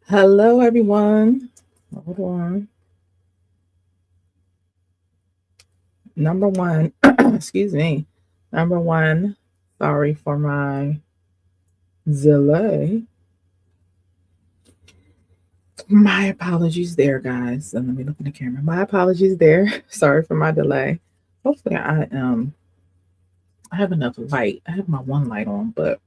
Hello, everyone. Hold on. Number one, excuse me. Number one, sorry for my delay. My apologies there, guys. Let me look in the camera. My apologies there. Sorry for my delay. Hopefully, I have enough light. I have my one light on, but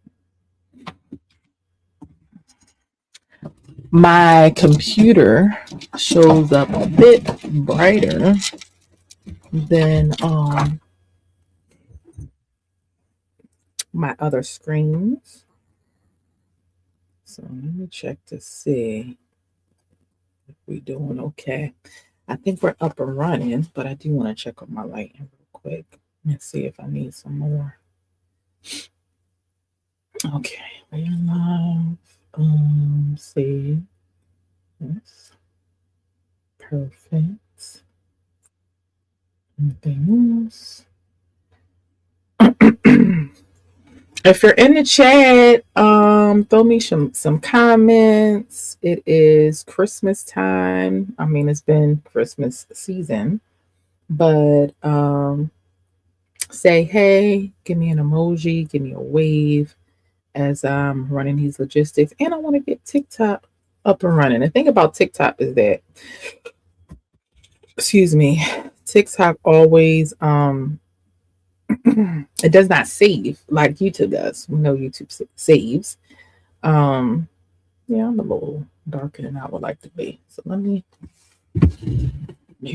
my computer shows up a bit brighter than my other screens. So let me check to see if we're doing okay. I think we're up and running, but I do want to check on my lighting real quick and see if I need some more. Okay, we're live. See. Yes. Perfect. Anything else? If you're in the chat, throw me some comments. It is Christmas time. I mean, it's been Christmas season, but say hey, give me an emoji, give me a wave as I'm running these logistics, and I want to get TikTok up and running. The thing about TikTok is that, excuse me, TikTok always it does not save like YouTube does. We know YouTube saves. Yeah, I'm a little darker than I would like to be. So let me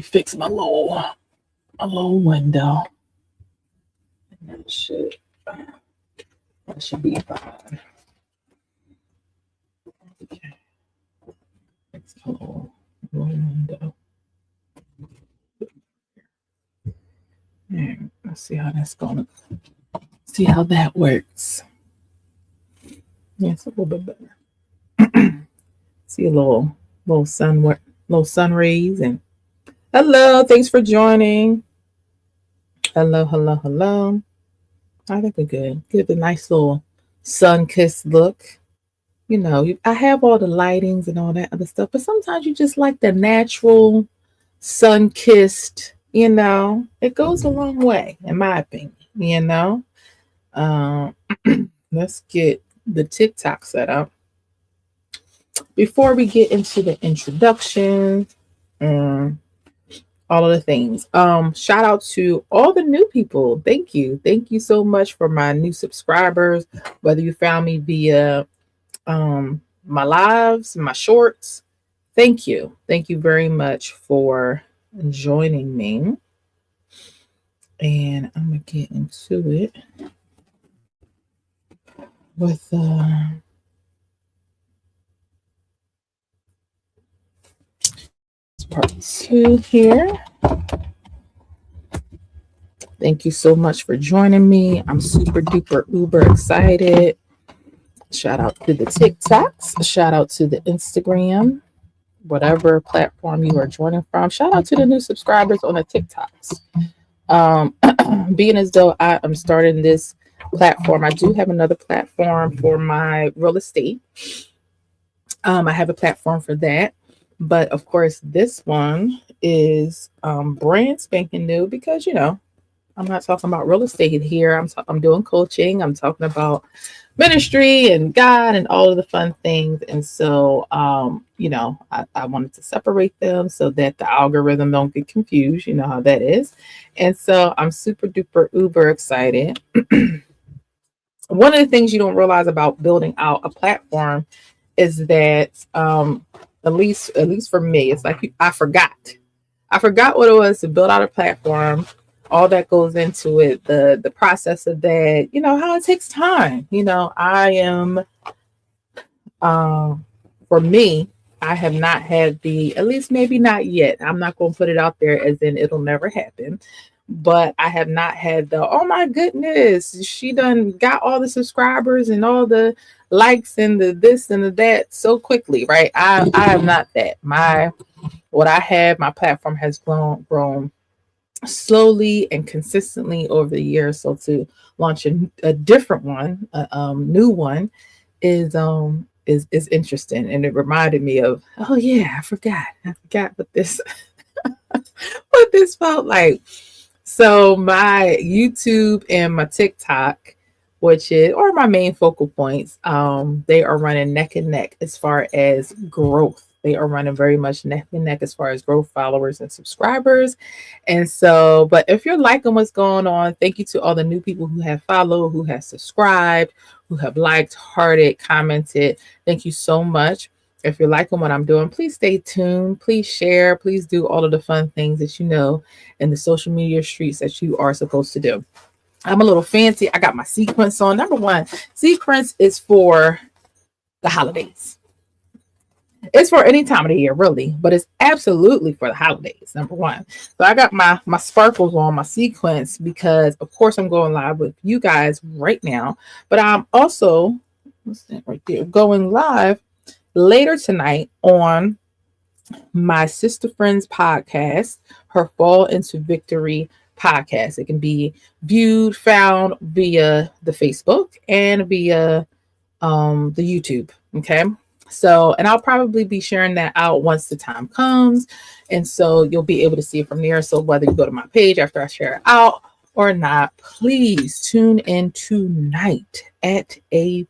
fix my little window. And that should be fine. Okay. Fix my little window. And let's see how that's gonna see how that works. Yeah, it's a little bit better. See a little sun rays and hello, thanks for joining. Hello. I think we're good. Give the nice little sun kissed look. You know, I have all the lightings and all that other stuff, but sometimes you just like the natural sun kissed. It goes a long way, in my opinion. Um, let's get the TikTok set up before we get into the introduction. All of the things. Shout out to all the new people. Thank you so much for my new subscribers. Whether you found me via my lives, my shorts, thank you very much for joining me. And I'm gonna get into it with part 2 here. Thank you so much for joining me. I'm super duper uber excited. Shout out to the TikToks. Shout out to the Instagram, whatever platform you are joining from. Shout out to the new subscribers on the TikToks. Being as though I am starting this platform, I do have another platform for my real estate. I have a platform for that. But of course, this one is brand spanking new because, I'm not talking about real estate here. I'm doing coaching. I'm talking about ministry and God and all of the fun things. And so, I wanted to separate them so that the algorithm don't get confused. You know how that is. And so I'm super duper uber excited. One of the things you don't realize about building out a platform is that, at least for me, it's like I forgot what it was to build out a platform. All that goes into it, the process of that, how it takes time. I am, for me, I have not had at least maybe not yet. I'm not going to put it out there as in it'll never happen, but I have not had oh my goodness, she done got all the subscribers and all the likes and the this and the that so quickly, right? I am not that. My platform has grown slowly and consistently over the years. So to launch a different one, a new one, is interesting, and it reminded me of, oh yeah, I forgot what this felt like. So my YouTube and my TikTok, which is or my main focal points, they are running neck and neck as far as growth. They are running very much neck and neck as far as growth, followers, and subscribers. And so, but if you're liking what's going on, thank you to all the new people who have followed, who have subscribed, who have liked, hearted, commented. Thank you so much. If you're liking what I'm doing, please stay tuned. Please share. Please do all of the fun things that you know in the social media streets that you are supposed to do. I'm a little fancy. I got my sequence on. Number one, sequence is for the holidays. It's for any time of the year, really, but it's absolutely for the holidays. Number one. So I got my sparkles on, my sequence, because of course I'm going live with you guys right now. But I'm also, what's that right there, going live later tonight on my sister friend's podcast, her Fall into Victory podcast. It can be viewed, found via the Facebook and via the YouTube. Okay. So, and I'll probably be sharing that out once the time comes. And so you'll be able to see it from there. So whether you go to my page after I share it out or not, please tune in tonight at 8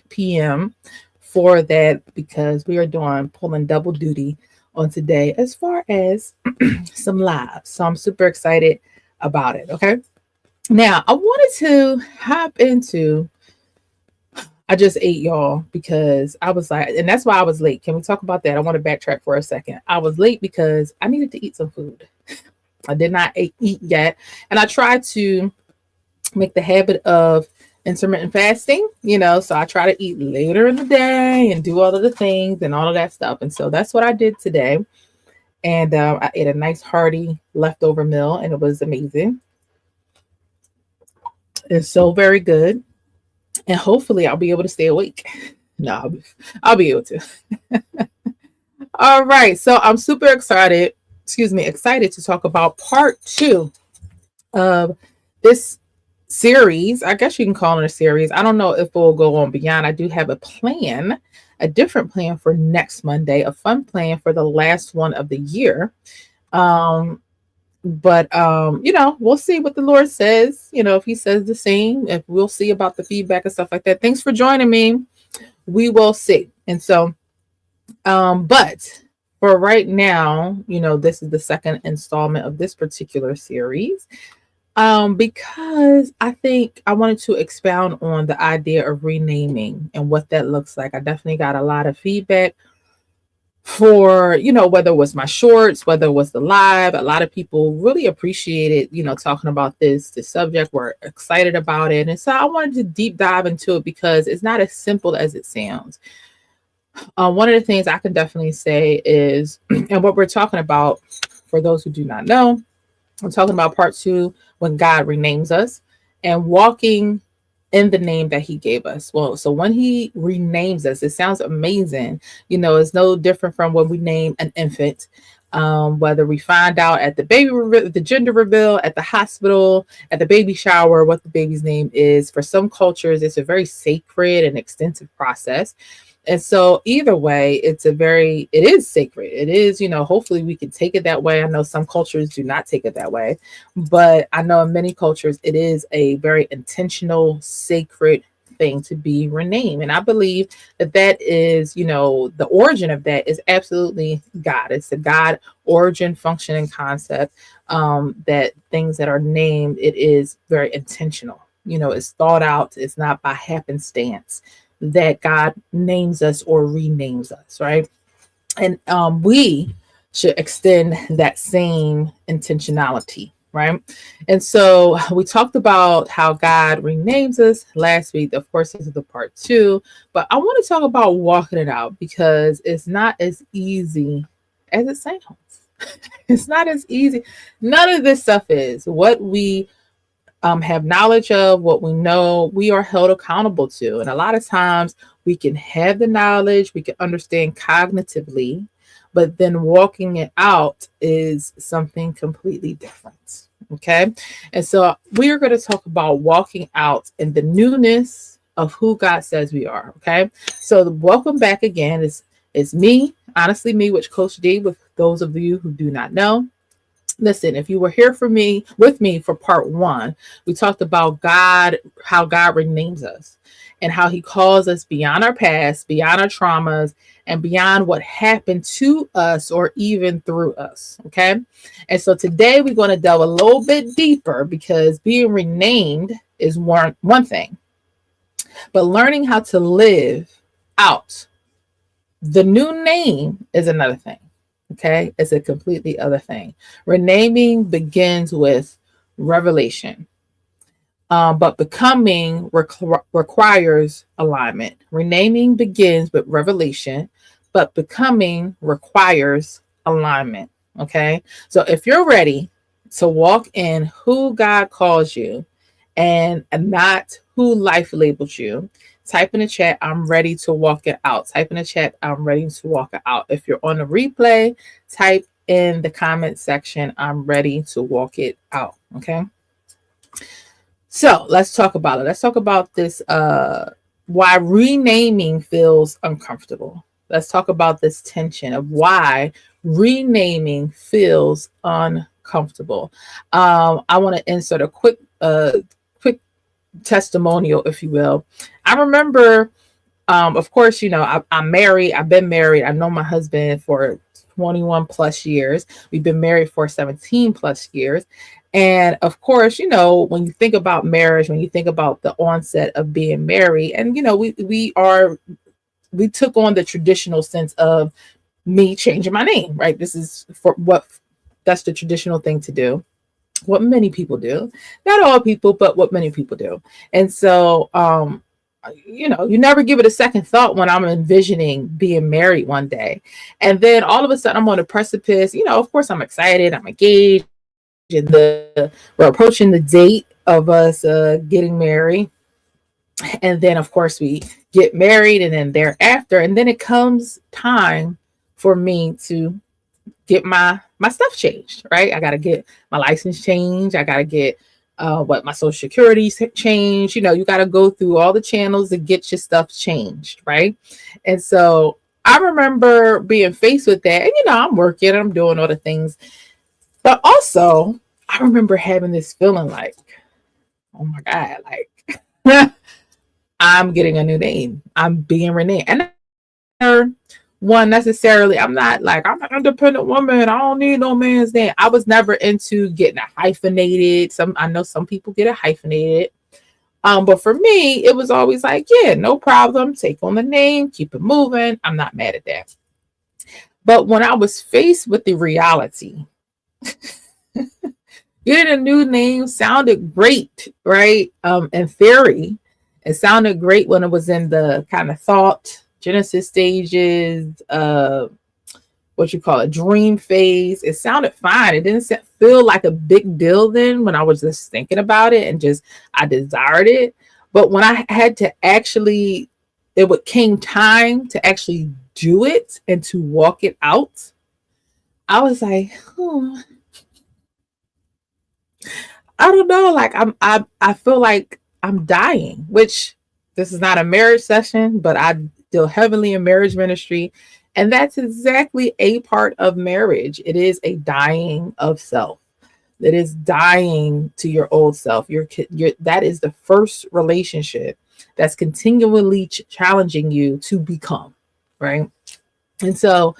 p.m. for that, because we are pulling double duty on today as far as some lives. So I'm super excited about it. Okay. Now I wanted to hop into, I just ate, y'all, because I was like, and that's why I was late. Can we talk about that? I want to backtrack for a second. I was late because I needed to eat some food. I did not eat yet. And I tried to make the habit of intermittent fasting, so I try to eat later in the day and do all of the things and all of that stuff. And so that's what I did today. And I ate a nice hearty leftover meal, and it was amazing. It's so very good. And hopefully I'll be able to stay awake. No, I'll be able to. All right. So I'm super excited to talk about part 2 of this series. I guess you can call it a series. I don't know if we'll go on beyond. I do have a different plan for next Monday, a fun plan for the last one of the year. But we'll see what the Lord says, if he says the same, if we'll see about the feedback and stuff like that. Thanks for joining me. We will see. And so, but for right now, this is the second installment of this particular series. Because I think I wanted to expound on the idea of renaming and what that looks like. I definitely got a lot of feedback for, whether it was my shorts, whether it was the live. A lot of people really appreciated, talking about this subject. We're excited about it. And so I wanted to deep dive into it because it's not as simple as it sounds. One of the things I can definitely say is, and what we're talking about, for those who do not know, I'm talking about part 2, when God renames us and walking in the name that he gave us. Well, so when he renames us, it sounds amazing. It's no different from when we name an infant, whether we find out at the gender reveal, at the hospital, at the baby shower, what the baby's name is. For some cultures, it's a very sacred and extensive process. And so either way, it is sacred. It is, hopefully we can take it that way. I know some cultures do not take it that way, but I know in many cultures, it is a very intentional, sacred thing to be renamed. And I believe that is, the origin of that is absolutely God. It's the God origin, function, and concept, that things that are named, it is very intentional. It's thought out. It's not by happenstance that God names us or renames us, right? And we should extend that same intentionality, right? And so we talked about how God renames us last week. Of course, this is the part 2, but I want to talk about walking it out, because it's not as easy as it sounds. It's not as easy. None of this stuff is. What we have knowledge of, what we know, we are held accountable to. And a lot of times we can have the knowledge, we can understand cognitively, but then walking it out is something completely different. Okay. And so we are going to talk about walking out in the newness of who God says we are. Okay. So welcome back again. It's me, honestly, me, which Coach D, with those of you who do not know. Listen, if you were here for me with me for part one, we talked about God, how God renames us and how he calls us beyond our past, beyond our traumas, and beyond what happened to us or even through us. Okay. And so today we're going to delve a little bit deeper, because being renamed is one thing, but learning how to live out the new name is another thing. Okay. It's a completely other thing. Renaming begins with revelation. But becoming requires alignment. Renaming begins with revelation, but becoming requires alignment. Okay. So if you're ready to walk in who God calls you and not who life labels you, type in the chat, I'm ready to walk it out. Type in the chat, I'm ready to walk it out. If you're on the replay, type in the comment section, I'm ready to walk it out. Okay. So let's talk about it. Let's talk about this, why renaming feels uncomfortable. Let's talk about this tension of why renaming feels uncomfortable. I want to insert a quick testimonial, if you will. I remember, of course, I'm married. I've been married. I've known my husband for 21 plus years. We've been married for 17 plus years. And of course, when you think about marriage, when you think about the onset of being married, and we took on the traditional sense of me changing my name, right? This is that's the traditional thing to do. What many people do, not all people, but what many people do. And so, you never give it a second thought when I'm envisioning being married one day. And then all of a sudden I'm on the precipice, of course I'm excited, I'm engaged, and we're approaching the date of us getting married. And then of course we get married, and then thereafter, and then it comes time for me to get my stuff changed, right? I got to get my license changed. I got to get my social security changed. You got to go through all the channels to get your stuff changed, right? And so I remember being faced with that. And, I'm working, I'm doing all the things. But also, I remember having this feeling like, oh my God, like I'm getting a new name. I'm being renamed. And one necessarily, I'm not like, I'm an independent woman, I don't need no man's name. I was never into getting a hyphenated. I know some people get a hyphenated, but for me it was always like, yeah, no problem, take on the name, keep it moving. I'm not mad at that. But when I was faced with the reality, getting a new name sounded great, right? In theory it sounded great when it was in the kind of thought Genesis stages, what you call it, dream phase. It sounded fine. It didn't feel like a big deal then when I was just thinking about it and I desired it. But when I had to actually, came time to actually do it and to walk it out, I was like, I don't know. Like I feel like I'm dying, which this is not a marriage session, but I deal heavily in marriage ministry. And that's exactly a part of marriage. It is a dying of self. It is dying to your old self. That is the first relationship that's continually challenging you to become, right? And so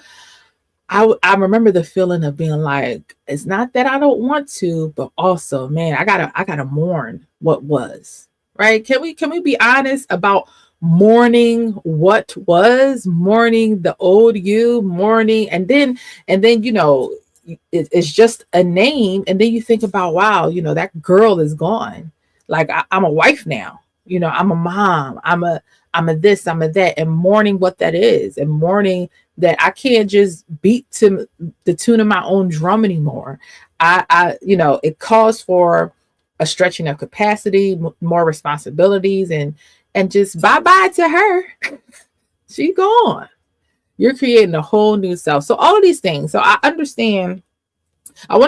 I remember the feeling of being like, it's not that I don't want to, but also, man, I gotta mourn what was, right? Can we be honest about mourning what was, mourning the old you, mourning, and then it's just a name, and then you think about, wow, that girl is gone. Like I'm a wife now, I'm a mom, I'm a this, I'm a that, and mourning what that is, and mourning that I can't just beat to the tune of my own drum anymore. It calls for a stretching of capacity, more responsibilities, and just bye-bye to her. She gone. You're creating a whole new self. So all of these things. So I want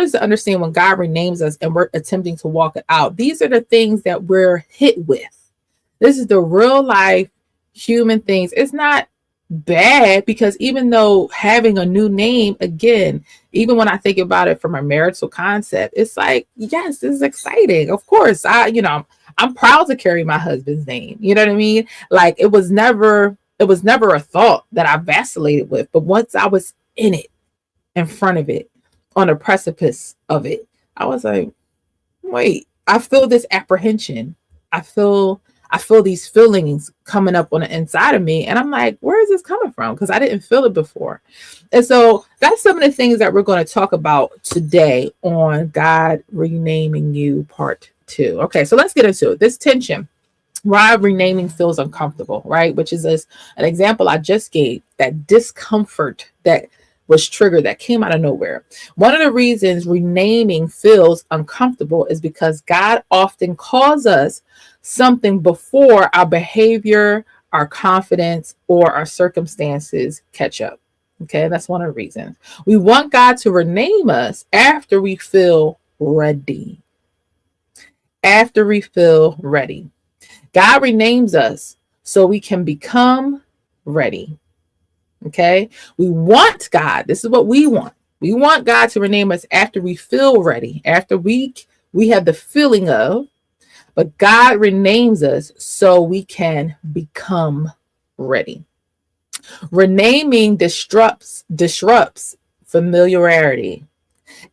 us to understand when God renames us and we're attempting to walk it out. These are the things that we're hit with. This is the real life human things. It's not bad because even though having a new name, again, even when I think about it from a marital concept, it's like, yes, this is exciting. Of course, I'm proud to carry my husband's name. You know what I mean? Like it was never a thought that I vacillated with. But once I was in it, in front of it, on the precipice of it, I was like, wait, I feel this apprehension. I feel these feelings coming up on the inside of me. And I'm like, where is this coming from? Because I didn't feel it before. And so that's some of the things that we're going to talk about today on God Renaming You Part 2. Okay, so let's get into it. This tension, why renaming feels uncomfortable, right? Which is an example I just gave, that discomfort that was triggered, that came out of nowhere. One of the reasons renaming feels uncomfortable is because God often calls us something before our behavior, our confidence, or our circumstances catch up. Okay, that's one of the reasons. We want God to rename us after we feel ready. After we feel ready. God renames us so we can become ready. Okay, we want God. This is what we want. We want God to rename us after we feel ready, after we have the feeling of, but God renames us so we can become ready. Renaming disrupts familiarity.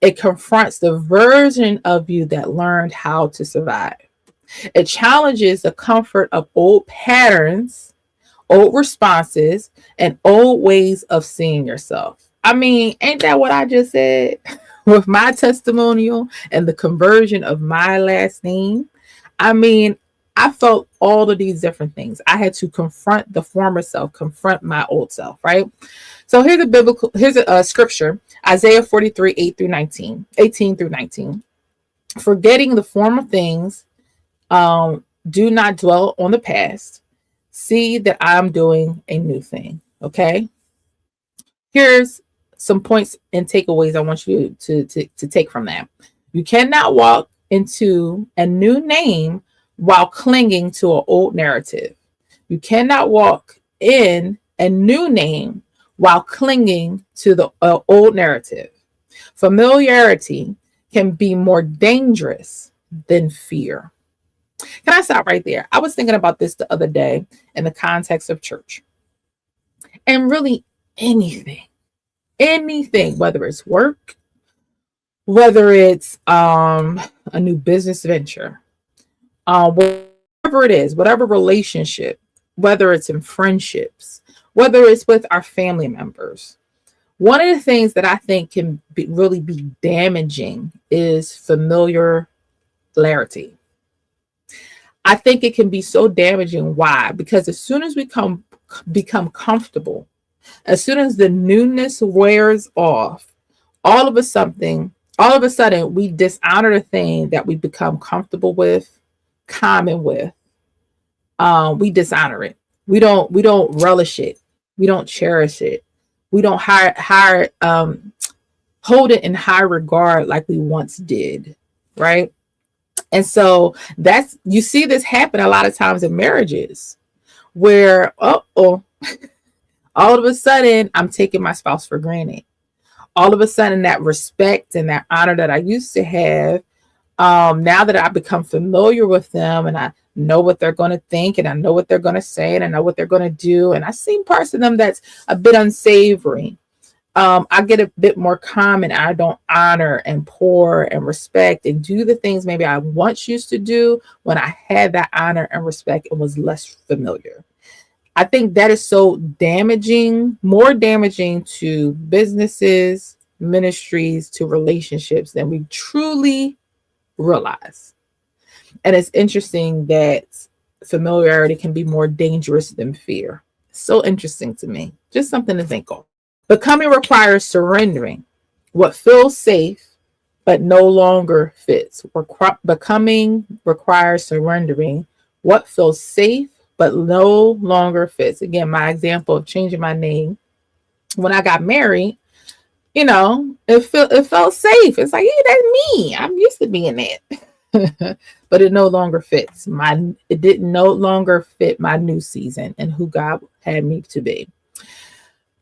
It confronts the version of you that learned how to survive. It challenges the comfort of old patterns, old responses, and old ways of seeing yourself. I mean, ain't that what I just said with my testimonial and the conversion of my last name? I mean, I felt all of these different things. I had to confront the former self, confront my old self, right? So here's a scripture, Isaiah 43, 18 through 19. Forgetting the former things, do not dwell on the past. See that I'm doing a new thing. Okay. Here's some points and takeaways I want you to take from that. You cannot walk into a new name while clinging to an old narrative. You cannot walk in a new name while clinging to the old narrative. Familiarity can be more dangerous than fear. Can I stop right there? I was thinking about this the other day in the context of church. And really anything, whether it's work, whether it's a new business venture, whatever it is, whatever relationship, whether it's in friendships, whether it's with our family members. One of the things that I think can really be damaging is familiarity. I think it can be so damaging. Why? Because as soon as we become comfortable, as soon as the newness wears off, all of a sudden we dishonor the thing that we become comfortable with, common with. We dishonor it. We don't relish it. We don't cherish it. We don't hold it in high regard like we once did, right? And so you see this happen a lot of times in marriages where, all of a sudden I'm taking my spouse for granted. All of a sudden that respect and that honor that I used to have, now that I've become familiar with them and I know what they're going to think and I know what they're going to say and I know what they're going to do. And I've seen parts of them that's a bit unsavory. I get a bit more calm and I don't honor and pour and respect and do the things maybe I once used to do when I had that honor and respect and was less familiar. I think that is so damaging, more damaging to businesses, ministries, to relationships than we truly realize. And it's interesting that familiarity can be more dangerous than fear. So interesting to me. Just something to think of. Becoming requires surrendering what feels safe but no longer fits. Becoming requires surrendering what feels safe but no longer fits. Again, my example of changing my name When I got married, it felt safe. It's like, yeah, that's me. I'm used to being that. But it no longer fits. It didn't no longer fit my new season and who God had me to be.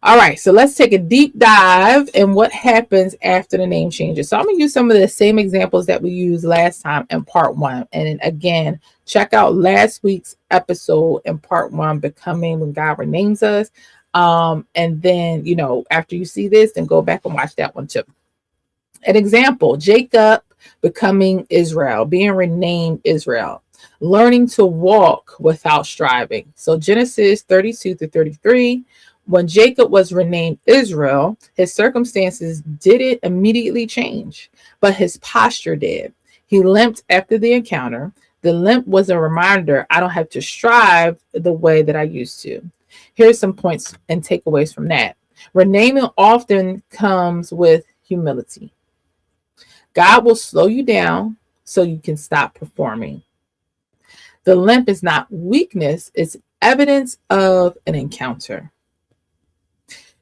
All right, so let's take a deep dive in what happens after the name changes. So I'm going to use some of the same examples that we used last time in part 1. And again, check out last week's episode in part 1, Becoming When God Renames Us. And then, after you see this, then go back and watch that one too. An example, Jacob becoming Israel, being renamed Israel, learning to walk without striving. So Genesis 32-33. When Jacob was renamed Israel, his circumstances didn't immediately change, but his posture did. He limped after the encounter. The limp was a reminder I don't have to strive the way that I used to. Here's some points and takeaways from that. Renaming often comes with humility. God will slow you down so you can stop performing. The limp is not weakness, it's evidence of an encounter.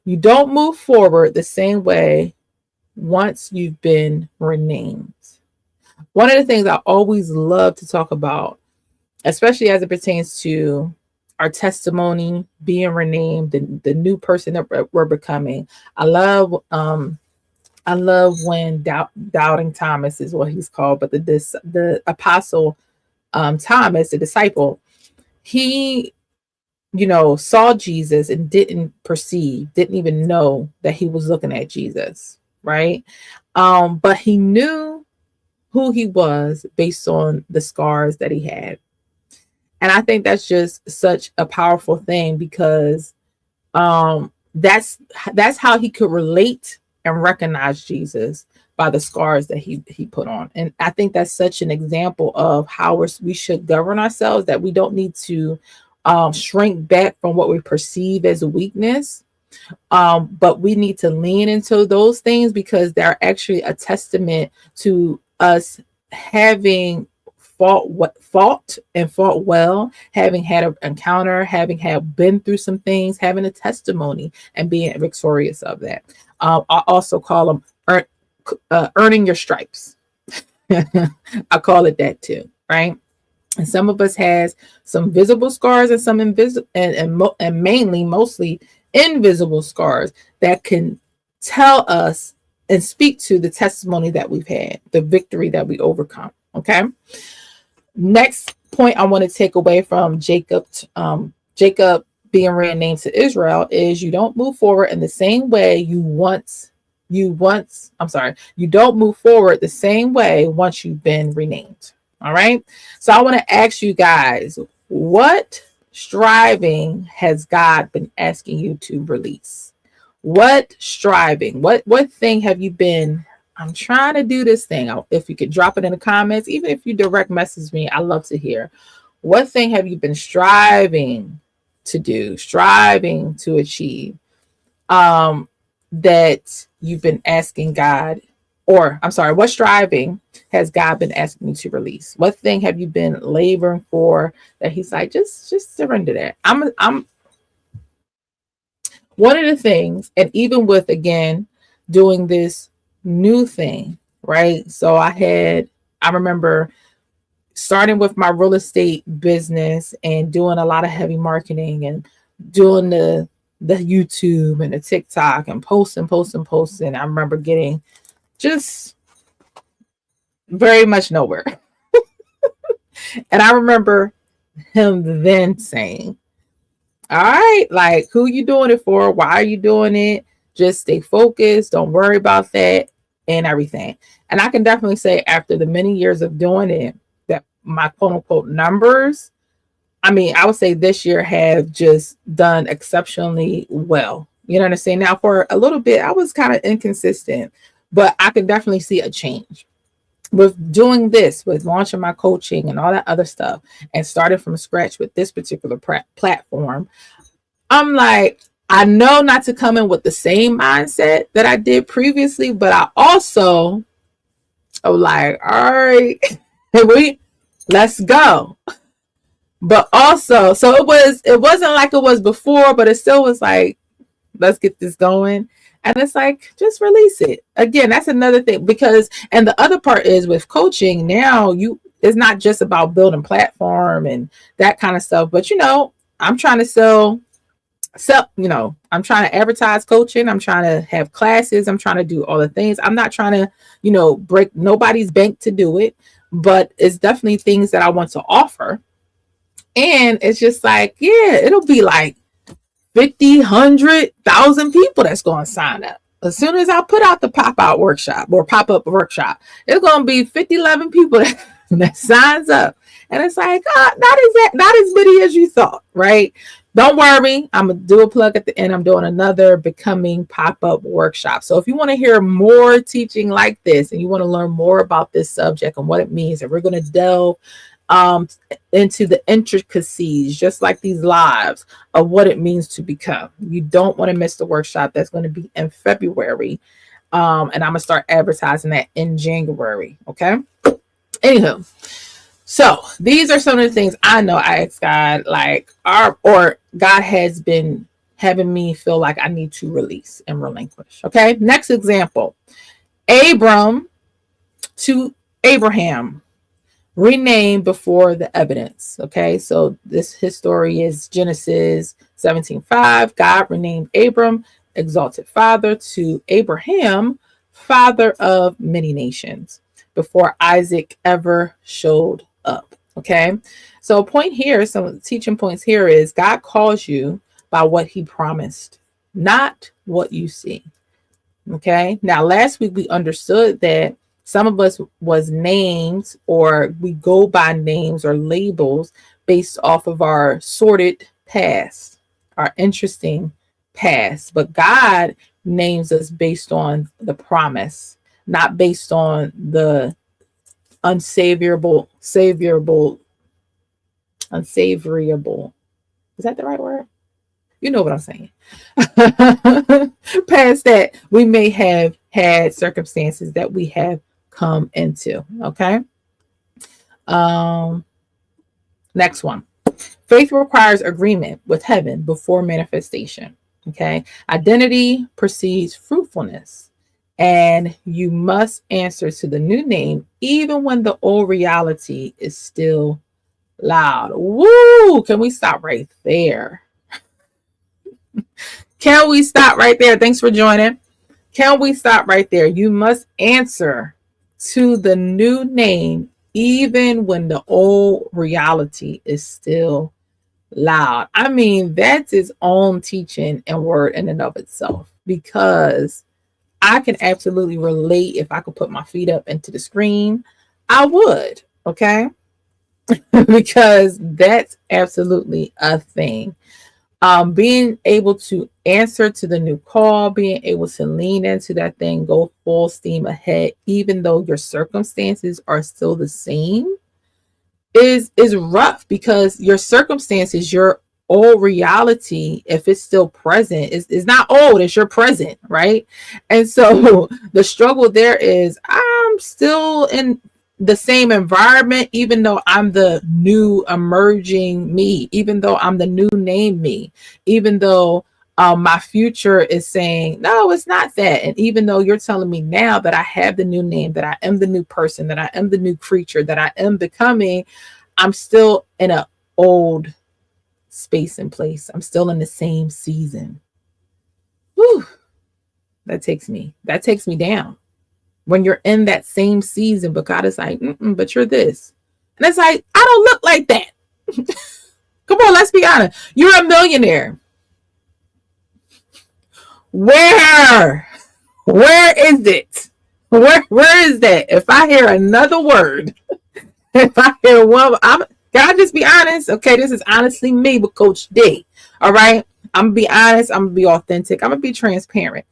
You don't move forward the same way once you've been renamed. One of the things I always love to talk about, especially as it pertains to our testimony, being renamed, the new person that we're becoming. I love when doubting Thomas is what he's called, but the apostle Thomas, the disciple, he saw Jesus and didn't even know that he was looking at Jesus, right? But he knew who he was based on the scars that he had. And I think that's just such a powerful thing because that's how he could relate and recognize Jesus, by the scars that he put on. And I think that's such an example of how we should govern ourselves, that we don't need to shrink back from what we perceive as a weakness. But we need to lean into those things because they're actually a testament to us having fought well, having had an encounter, having been through some things, having a testimony, and being victorious of that. I also call them earning your stripes. I call it that too, right? And some of us has some visible scars and some invisible, and mostly invisible scars that can tell us and speak to the testimony that we've had, the victory that we overcome. Okay. Next point I want to take away from Jacob being renamed to Israel is you don't move forward in the same way you don't move forward the same way once you've been renamed. All right. So I want to ask you guys, what striving has God been asking you to release? What striving? What thing have you been? I'm trying to do this thing. If you could drop it in the comments, even if you direct message me, I love to hear. What thing have you been striving to do, striving to achieve, that you've been asking God, what striving has God been asking you to release? What thing have you been laboring for that he's like, just surrender that? I'm one of the things, and even with, again, doing this new thing, right? So I remember starting with my real estate business and doing a lot of heavy marketing and doing the YouTube and the TikTok and posting. I remember getting just very much nowhere. And I remember him then saying, all right, like, who you doing it for? Why are you doing it? Just stay focused. Don't worry about that and everything. And I can definitely say after the many years of doing it, that my quote unquote numbers, I would say this year have just done exceptionally well. You know what I'm saying? Now, for a little bit, I was kind of inconsistent, but I can definitely see a change. With doing this, with launching my coaching and all that other stuff, and started from scratch with this particular platform, I'm like, I know not to come in with the same mindset that I did previously, but I also am like, all right, let's go. But also, so it wasn't like it was before, but it still was like, Let's get this going. And it's like, just release it. Again, that's another thing, because, and the other part is with coaching now, it's not just about building platform and that kind of stuff, but I'm trying to I'm trying to advertise coaching. I'm trying to have classes. I'm trying to do all the things. I'm not trying to, break nobody's bank to do it, but it's definitely things that I want to offer. And it's just like, yeah, it'll be like 50, 100,000 people that's going to sign up. As soon as I put out the pop-out workshop or pop-up workshop, it's going to be 50, 11 people that signs up. And it's like, not as many as you thought, right? Don't worry. I'm going to do a plug at the end. I'm doing another becoming pop-up workshop. So if you want to hear more teaching like this and you want to learn more about this subject and what it means, and we're going to delve into the intricacies, just like these lives, of what it means to become. You don't want to miss the workshop that's going to be in February. And I'm going to start advertising that in January. Okay. Anywho, so these are some of the things I know I asked God, or God has been having me feel like I need to release and relinquish. Okay. Next example, Abram to Abraham. Renamed before the evidence. Okay, so his story is Genesis 17:5. God renamed Abram, exalted father, to Abraham, father of many nations, before Isaac ever showed up. Okay, so a point here, some teaching points here is God calls you by what he promised, not what you see. Okay, now last week we understood that some of us was named, or we go by names or labels based off of our sordid past, our interesting past. But God names us based on the promise, not based on the unsavourable. Is that the right word? You know what I'm saying. Past that, we may have had circumstances that we have come into. Okay. Next one. Faith requires agreement with heaven before manifestation. Okay. Identity precedes fruitfulness, and you must answer to the new name even when the old reality is still loud. Woo! Can we stop right there? Can we stop right there? Thanks for joining. Can we stop right there? You must answer to the new name even when the old reality is still loud. I mean, that's its own teaching and word in and of itself, because I can absolutely relate. If I could put my feet up into the screen, I would. Okay. Because that's absolutely a thing. Being able to answer to the new call, being able to lean into that thing, go full steam ahead, even though your circumstances are still the same, is rough, because your circumstances, your old reality, if it's still present, is not old, it's your present, right? And so the struggle there is, I'm still in the same environment, even though I'm the new emerging me, even though I'm the new name me, even though my future is saying, no, it's not that. And even though you're telling me now that I have the new name, that I am the new person, that I am the new creature, that I am becoming, I'm still in an old space and place. I'm still in the same season. Whew. That takes me down. When you're in that same season, but God is like, but you're this. And it's like, I don't look like that. Come on, let's be honest. You're a millionaire. Where is it? Where is that? If I hear another word, if I hear one, can I just be honest? Okay, this is honestly me with Coach D. All right. I'm gonna be honest, I'm gonna be authentic, I'm gonna be transparent.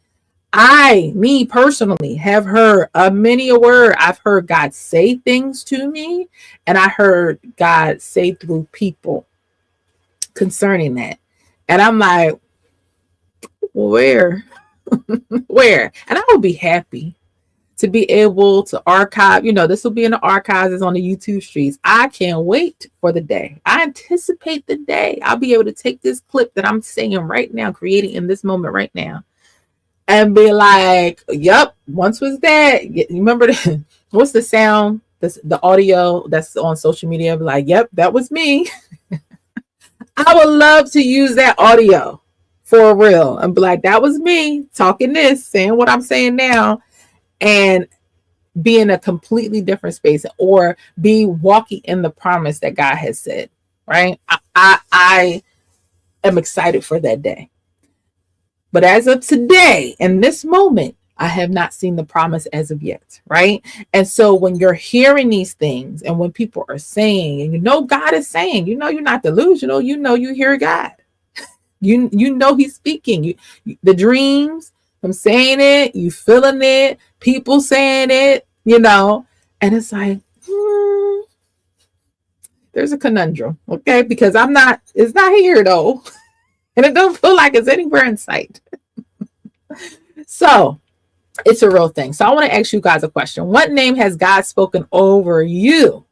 Me personally, have heard many a word. I've heard God say things to me, and I heard God say through people concerning that. And I'm like, where? Where? And I would be happy to be able to archive. This will be in the archives, it's on the YouTube streets. I can't wait for the day. I anticipate the day I'll be able to take this clip that I'm saying right now, creating in this moment right now, and be like, yep, once was that. You remember what's the sound? The audio that's on social media, be like, yep, that was me. I would love to use that audio for real and be like, that was me talking this, saying what I'm saying now, and be in a completely different space, or be walking in the promise that God has said, right? I am excited for that day. But as of today, in this moment, I have not seen the promise as of yet, right? And so when you're hearing these things, and when people are saying, and God is saying, you're not delusional, you hear God. You he's speaking. The dreams, I'm saying it, you feeling it, people saying it, and it's like, there's a conundrum, okay? Because it's not here though. And it don't feel like it's anywhere in sight. So it's a real thing. So I want to ask you guys a question. What name has God spoken over you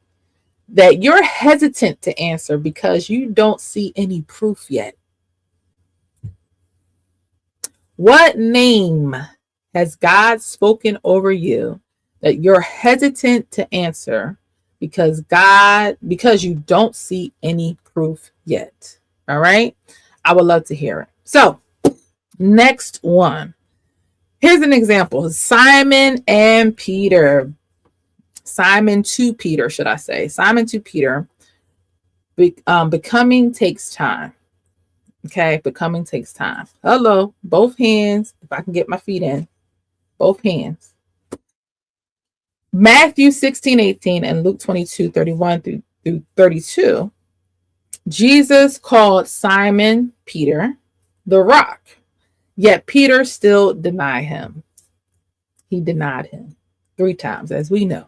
that you're hesitant to answer because you don't see any proof yet? What name has God spoken over you that you're hesitant to answer because you don't see any proof yet? All right. I would love to hear it. So next one. Here's an example. Simon and Peter. Simon to Peter, should I say. Simon to Peter. Becoming takes time. Okay, becoming takes time. Hello, both hands. If I can get my feet in, both hands. Matthew 16:18 and Luke 22:31 through 32. Jesus called Simon Peter the rock, yet Peter still denied him. He denied him 3 times, as we know.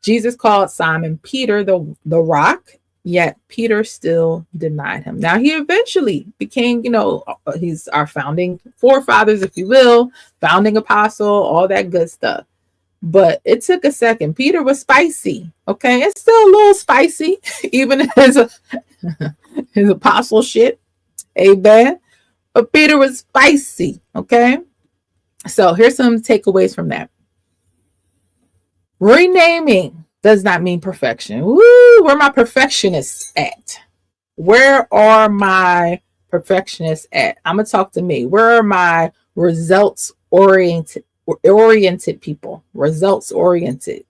Jesus called Simon Peter the rock, yet Peter still denied him. Now, he eventually became, he's our founding forefathers, if you will, founding apostle, all that good stuff. But it took a second. Peter was spicy, okay? It's still a little spicy, even his apostleship, amen? But Peter was spicy, okay? So here's some takeaways from that. Renaming does not mean perfection. Woo, where are my perfectionists at? Where are my perfectionists at? I'm going to talk to me. Where are my results-oriented people? Results-oriented.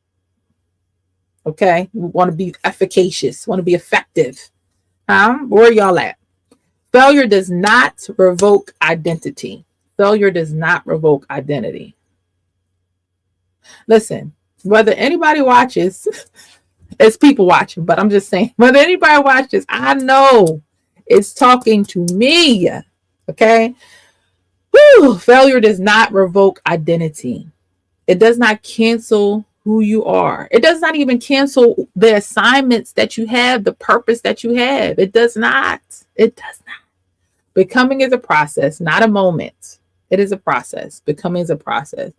Okay? We want to be efficacious. Want to be effective. Where are y'all at? Failure does not revoke identity. Failure does not revoke identity. Listen, whether anybody watches, it's people watching, but I'm just saying, whether anybody watches, I know it's talking to me. Okay? Whew, failure does not revoke identity. It does not cancel who you are. It does not even cancel the assignments that you have, the purpose that you have. It does not. It does not. Becoming is a process, not a moment. It is a process. Becoming is a process.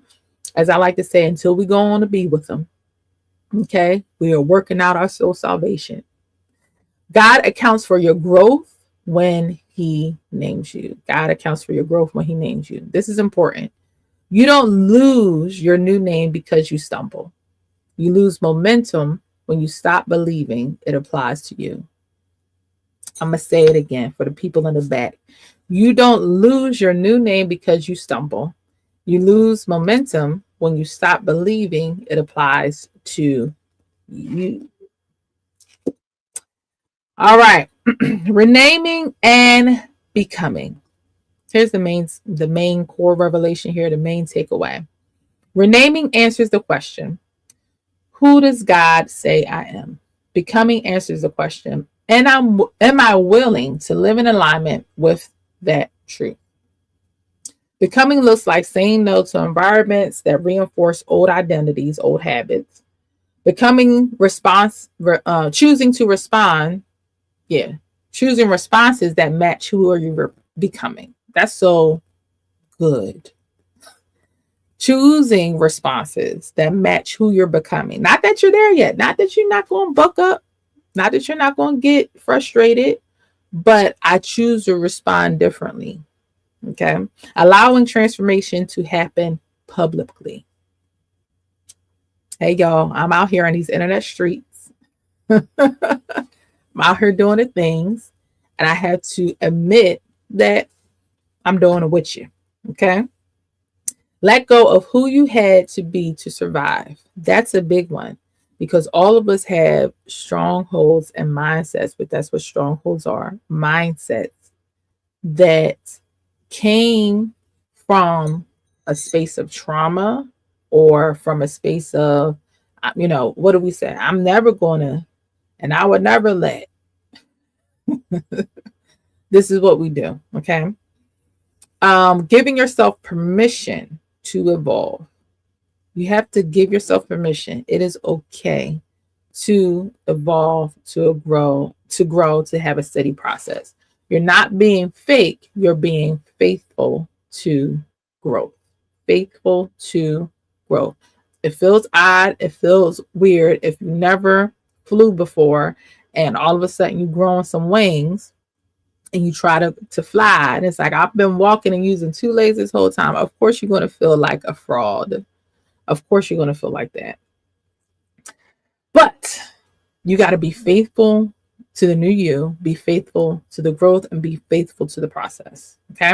As I like to say, until we go on to be with them. Okay? We are working out our soul salvation. God accounts for your growth when he names you. God accounts for your growth when he names you. This is important. You don't lose your new name because you stumble. You lose momentum when you stop believing it applies to you. I'm going to say it again for the people in the back. You don't lose your new name because you stumble. You lose momentum when you stop believing it applies to you. All right. Renaming and becoming. Here's the main core revelation here, the main takeaway. Renaming answers the question, who does God say I am? Becoming answers the question, and am I willing to live in alignment with that truth? Becoming looks like saying no to environments that reinforce old identities, old habits. Becoming choosing to respond. Yeah. Choosing responses that match who are you becoming. That's so good. choosing responses that match who you're becoming. Not that you're there yet, not that you're not going to buck up, not that you're not going to get frustrated, but I choose to respond differently. Okay. Allowing transformation to happen publicly. Hey, y'all, I'm out here on these internet streets. I'm out here doing the things, and I have to admit that I'm doing it with you. Okay. Let go of who you had to be to survive. That's a big one because all of us have strongholds and mindsets, but that's what strongholds are, mindsets that came from a space of trauma or from a space of, what do we say? I'm never going to, and I would never let. This is what we do. Okay. Giving yourself permission to evolve. You have to give yourself permission. It is okay to evolve, to grow, to have a steady process. You're not being fake, you're being faithful to growth. Faithful to growth. It feels odd, it feels weird if you never flew before and all of a sudden you grow on some wings and you try to fly. And it's like, I've been walking and using two legs this whole time. Of course, you're going to feel like a fraud. Of course, you're going to feel like that. But you got to be faithful to the new you, be faithful to the growth, and be faithful to the process. Okay.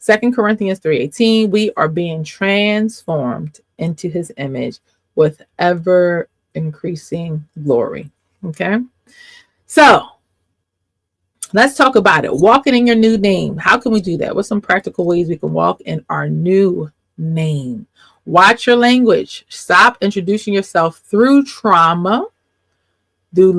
2 Corinthians 3:18, we are being transformed into his image with ever increasing glory. Okay. So let's talk about it. Walking in your new name. How can we do that? What's some practical ways we can walk in our new name? Watch your language. Stop introducing yourself through trauma, through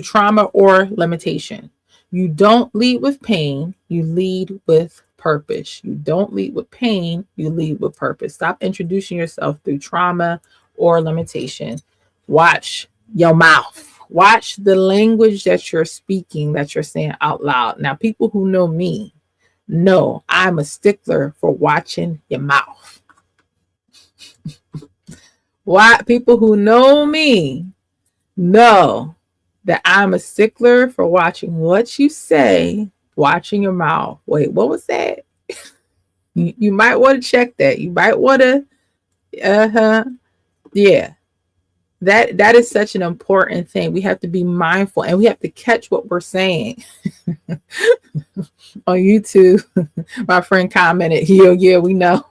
trauma or limitation. You don't lead with pain, you lead with purpose. You don't lead with pain, you lead with purpose. Stop introducing yourself through trauma or limitation. Watch your mouth. Watch the language that you're speaking, that you're saying out loud. Now, people who know me know I'm a stickler for watching your mouth. Why? People who know me know that I'm a stickler for watching what you say, watching your mouth. Wait, what was that? You might want to check that. You might want to, yeah. That is such an important thing. We have to be mindful and we have to catch what we're saying. On YouTube, my friend commented, yeah, we know.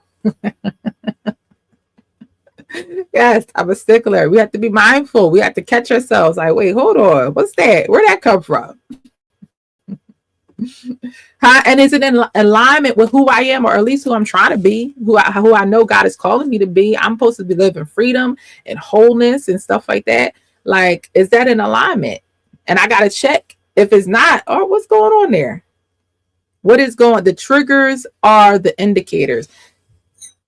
Yes, I'm a stickler. We have to be mindful. We have to catch ourselves. Like, wait, hold on. What's that? Where'd that come from? And is it in alignment with who I am, or at least who I'm trying to be, who I know God is calling me to be? I'm supposed to be living freedom and wholeness and stuff like that. Like, is that in alignment? And I got to check if it's not, or what's going on there? What is going? The triggers are the indicators.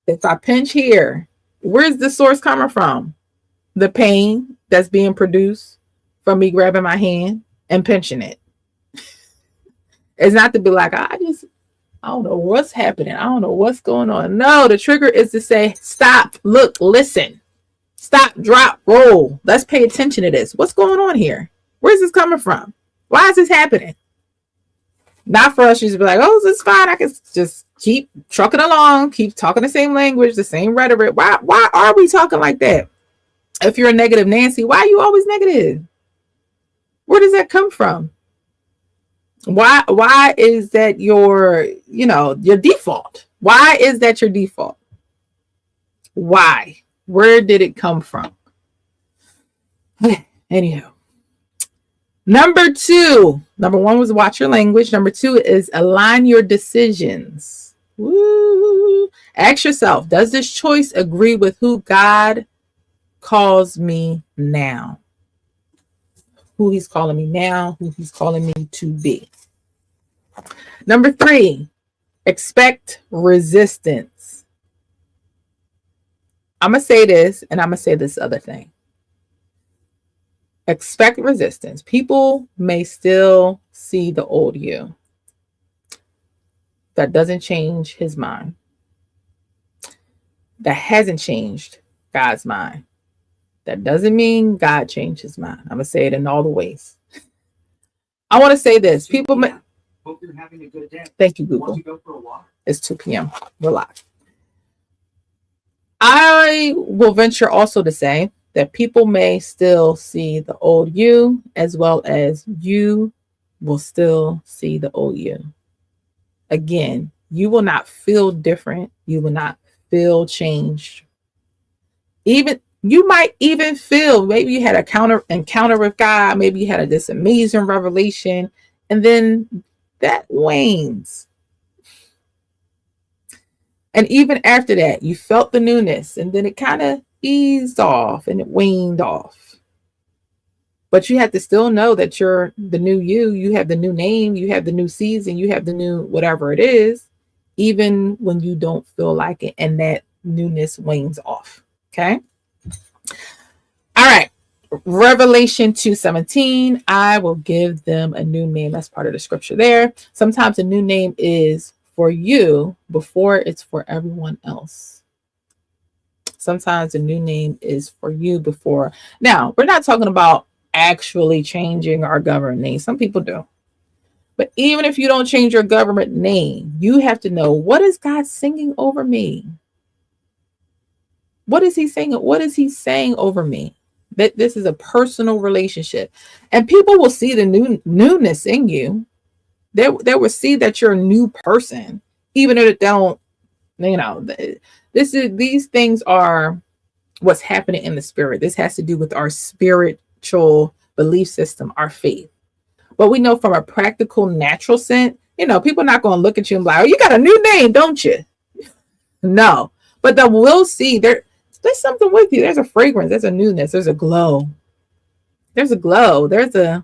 If I pinch here, where's the source coming from? The pain that's being produced from me grabbing my hand and pinching it. It's not to be like, I don't know what's happening. I don't know what's going on. No, the trigger is to say, stop, look, listen, stop, drop, roll. Let's pay attention to this. What's going on here? Where's this coming from? Why is this happening? Not for us to be like, oh, this is fine. I can just keep trucking along, keep talking the same language, the same rhetoric. Why are we talking like that? If you're a negative Nancy, why are you always negative? Where does that come from? Why is that your default? Why is that your default? Why? Where did it come from? Okay, anyhow. Number one was watch your language. Number 2 is align your decisions. Woo. Ask yourself, does this choice agree with who God calls me now? Who he's calling me now, who he's calling me to be. Number 3, expect resistance. I'm going to say this and I'm going to say this other thing. Expect resistance. People may still see the old you. That doesn't change his mind. That hasn't changed God's mind. That doesn't mean God changed his mind. I'm going to say it in all the ways. I want to say this. People may... Hope you're having a good day. Thank you, Google. Want to go for a walk? It's 2 p.m. We're live. I will venture also to say that people may still see the old you, as well as you will still see the old you. Again, you will not feel different. You will not feel changed. Even you might even feel maybe you had a encounter with God. Maybe you had this amazing revelation, and then that wanes. And even after that, you felt the newness, and then it kind of eased off and it waned off. But you have to still know that you're the new you. You have the new name. You have the new season. You have the new whatever it is, even when you don't feel like it, and that newness wanes off. Okay. All right. Revelation 2:17. I will give them a new name. That's part of the scripture there. Sometimes a new name is for you before it's for everyone else. Sometimes a new name is for you before. Now, we're not talking about actually changing our government name. Some people do. But even if you don't change your government name, you have to know, what is God singing over me? What is he saying? What is he saying over me? That this is a personal relationship. And people will see the newness in you. They will see that you're a new person, even if it don't, these things are what's happening in the spirit. This has to do with our spiritual belief system, our faith. But we know from a practical, natural sense, people are not going to look at you and be like, oh, you got a new name, don't you? No, but they will see there's something with you. There's a fragrance, there's a newness, there's a glow. There's a glow. There's a,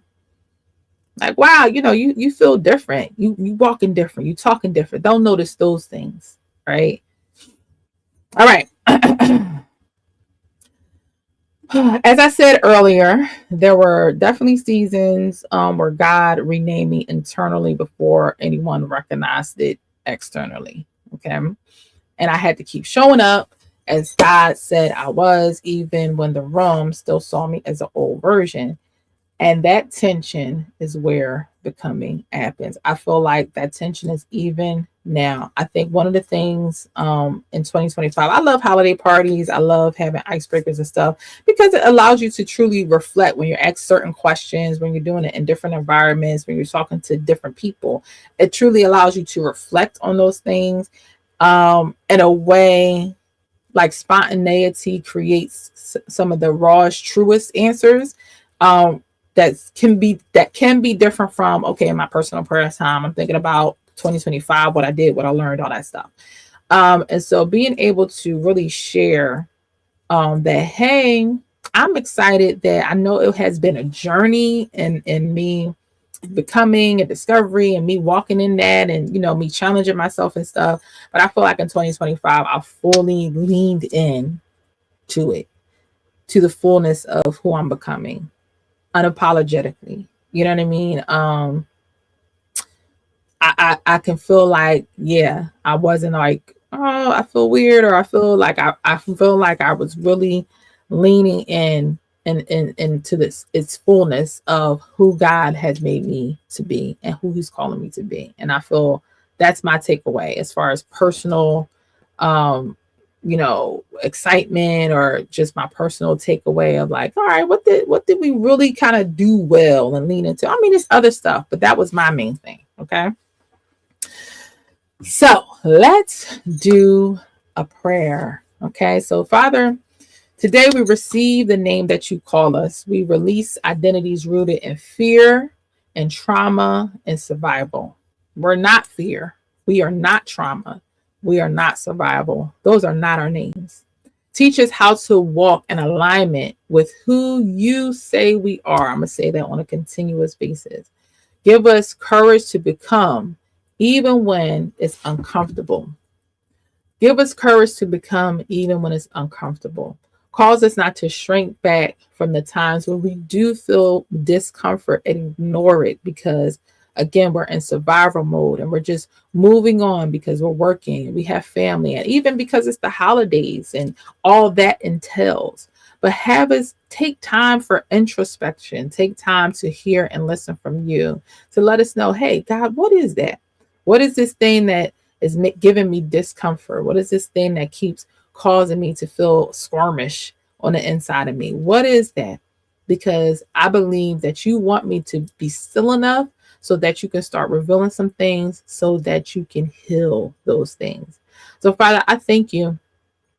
like, wow, you feel different. You walking different. You talking different. Don't notice those things, right? All right. As I said earlier, there were definitely seasons where God renamed me internally before anyone recognized it externally. Okay. And I had to keep showing up as God said I was, even when the room still saw me as an old version. And that tension is where becoming happens. I feel like that tension is even now. I think one of the things in 2025, I love holiday parties. I love having icebreakers and stuff because it allows you to truly reflect when you're asked certain questions, when you're doing it in different environments, when you're talking to different people. It truly allows you to reflect on those things in a way. Like spontaneity creates some of the rawest, truest answers. That can be different from, okay, in my personal prayer time, I'm thinking about 2025, what I did, what I learned, all that stuff. And so being able to really share that, hey, I'm excited that I know it has been a journey in me becoming a discovery and me walking in that and, me challenging myself and stuff. But I feel like in 2025, I fully leaned in to it, to the fullness of who I'm becoming. Unapologetically, you know what I mean? I can feel like, yeah, I wasn't like, oh, I feel weird, or I feel like I feel like I was really leaning in and into this its fullness of who God has made me to be and who He's calling me to be. And I feel that's my takeaway as far as personal excitement, or just my personal takeaway of like, all right, what did we really kind of do well and lean into? I mean, there's other stuff, but that was my main thing. Okay. So let's do a prayer. Okay. So Father, today we receive the name that you call us. We release identities rooted in fear and trauma and survival. We're not fear. We are not trauma. We are not survival. Those are not our names. Teach us how to walk in alignment with who you say we are. I'm going to say that on a continuous basis. Give us courage to become, even when it's uncomfortable. Give us courage to become, even when it's uncomfortable. Cause us not to shrink back from the times when we do feel discomfort and ignore it because again, we're in survival mode and we're just moving on because we're working, we have family, and even because it's the holidays and all that entails. But have us take time for introspection, take time to hear and listen from you to let us know, hey, God, what is that? What is this thing that is giving me discomfort? What is this thing that keeps causing me to feel squirmish on the inside of me? What is that? Because I believe that you want me to be still enough so that you can start revealing some things so that you can heal those things. So, Father, I thank you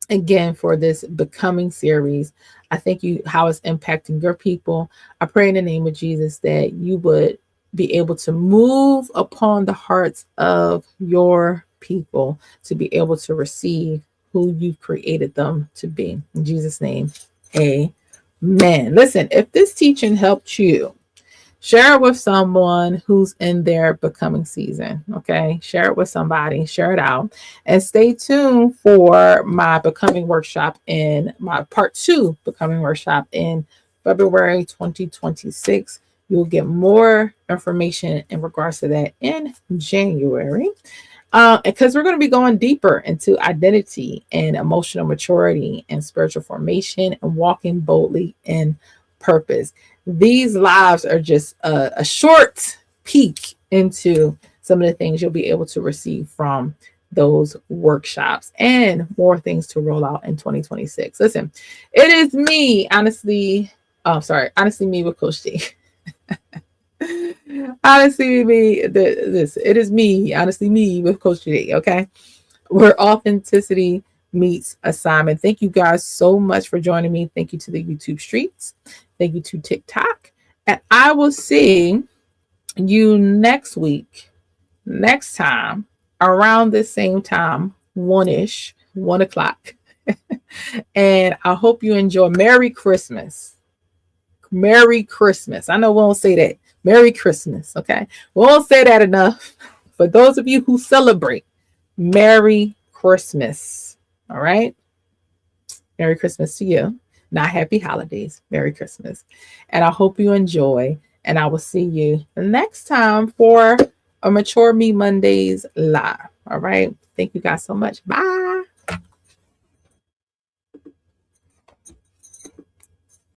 again for this becoming series. I thank you how it's impacting your people. I pray in the name of Jesus that you would be able to move upon the hearts of your people to be able to receive who you've created them to be. In Jesus' name, amen. Listen, if this teaching helped you, share it with someone who's in their becoming season. Okay. Share it with somebody, share it out, and stay tuned for my becoming workshop in my part 2 becoming workshop in February 2026. You'll get more information in regards to that in January. Because we're going to be going deeper into identity and emotional maturity and spiritual formation and walking boldly in purpose. These lives are just a short peek into some of the things you'll be able to receive from those workshops and more things to roll out in 2026. Listen, it is me, honestly. Oh, sorry. Honestly, me with Coach D. Honestly, me. It is me. Honestly, me with Coach D. Okay, where authenticity meets assignment. Thank you guys so much for joining me. Thank you to the YouTube streets. Thank you to TikTok. And I will see you next week, next time, around the same time, 1-ish, 1 o'clock. And I hope you enjoy. Merry Christmas. Merry Christmas. I know we won't say that. Merry Christmas. Okay. We won't say that enough. For those of you who celebrate, Merry Christmas. All right. Merry Christmas to you. Not happy holidays. Merry Christmas. And I hope you enjoy. And I will see you next time for a Mature Me Mondays live. All right. Thank you guys so much. Bye.